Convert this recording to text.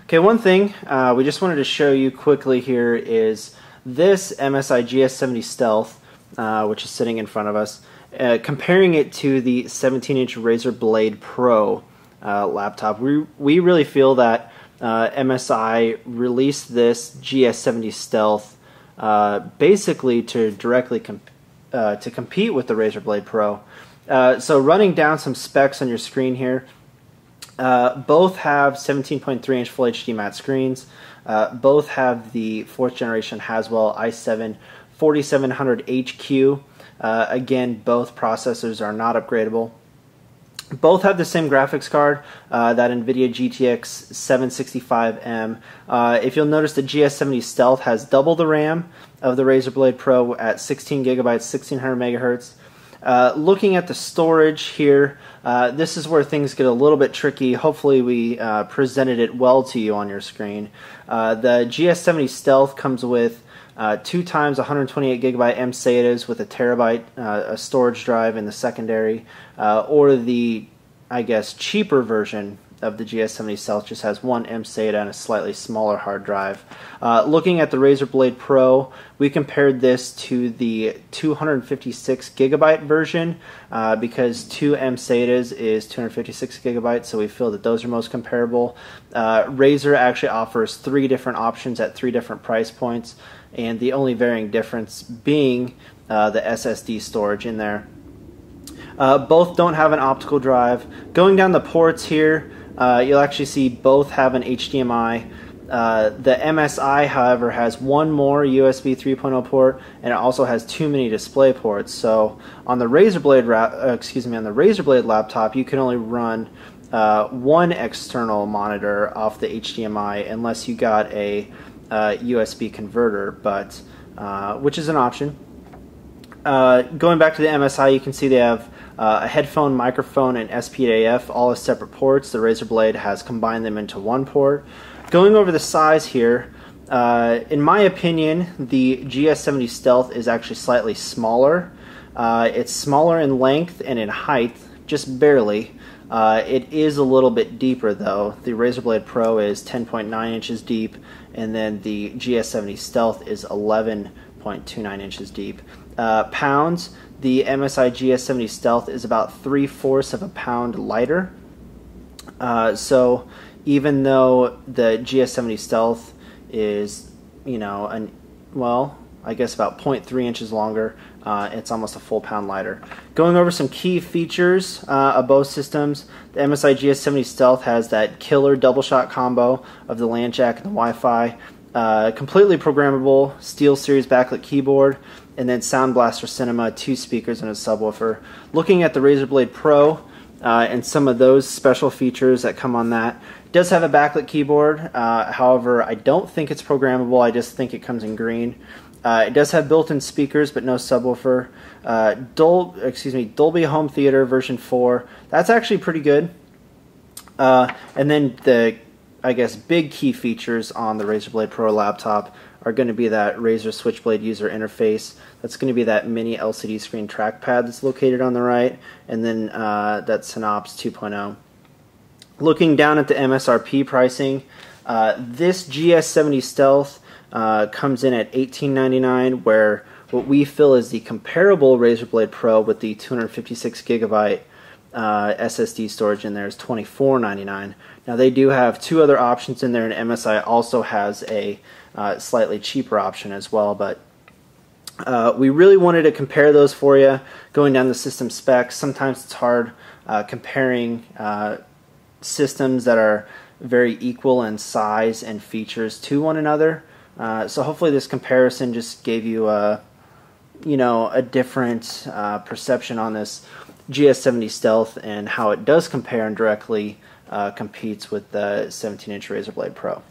Okay, one thing we just wanted to show you quickly here is this MSI GS70 Stealth, which is sitting in front of us, comparing it to the 17-inch Razer Blade Pro laptop. We really feel that MSI released this GS70 Stealth basically to directly compete with the Razer Blade Pro. So running down some specs on your screen here, both have 17.3-inch Full HD matte screens. Both have the 4th generation Haswell i7 4700HQ. Again, both processors are not upgradable. Both have the same graphics card, that NVIDIA GTX 765M. If you'll notice, the GS70 Stealth has double the RAM of the Razer Blade Pro at 16 GB, 1600 megahertz. Looking at the storage here, this is where things get a little bit tricky. Hopefully we presented it well to you on your screen. The GS70 Stealth comes with 2 times 128 GB MSATAs with a terabyte a storage drive in the secondary, or the, I guess, cheaper version of the GS70 Stealth just has 1 MSATA and a slightly smaller hard drive. Looking at the Razer Blade Pro, we compared this to the 256 GB version because 2 MSATAs is 256 GB, so we feel that those are most comparable. Razer actually offers 3 different options at 3 different price points, and the only varying difference being the SSD storage in there. Both don't have an optical drive. Going down the ports here, you'll actually see both have an HDMI. The MSI, however, has 1 more USB 3.0 port, and it also has 2 mini display ports. So on the Razer Blade laptop, you can only run 1 external monitor off the HDMI unless you got a USB converter, but which is an option. Going back to the MSI, you can see they have a headphone, microphone, and SPDIF, all as separate ports. The Razer Blade has combined them into 1 port. Going over the size here, in my opinion, the GS70 Stealth is actually slightly smaller. It's smaller in length and in height, just barely. It is a little bit deeper though. The Razer Blade Pro is 10.9 inches deep, and then the GS70 Stealth is 11.29 inches deep. Pounds, the MSI GS70 Stealth is about 3/4 of a pound lighter. So even though the GS70 Stealth is, you know, I guess about 0.3 inches longer, it's almost a full pound lighter. Going over some key features of both systems, the MSI GS70 Stealth has that killer double shot combo of the LAN jack and the Wi-Fi, completely programmable SteelSeries backlit keyboard, and then Sound Blaster Cinema, 2 speakers and a subwoofer. Looking at the Razer Blade Pro and some of those special features that come on that, it does have a backlit keyboard. However, I don't think it's programmable. I just think it comes in green. It does have built-in speakers, but no subwoofer. Dolby Home Theater version 4. That's actually pretty good. And then the, I guess, big key features on the Razer Blade Pro laptop are going to be that Razer Switchblade user interface. That's going to be that mini LCD screen trackpad that's located on the right, and then that Synapse 2.0. Looking down at the MSRP pricing, this GS70 Stealth comes in at $18.99, where what we feel is the comparable Razer Blade Pro with the 256 GB SSD storage in there is $24.99. Now they do have 2 other options in there, and MSI also has a slightly cheaper option as well, but we really wanted to compare those for you. Going down the system specs, sometimes it's hard comparing systems that are very equal in size and features to one another. So hopefully this comparison just gave you a different perception on this GS70 Stealth and how it does compare and directly competes with the 17-inch Razer Blade Pro.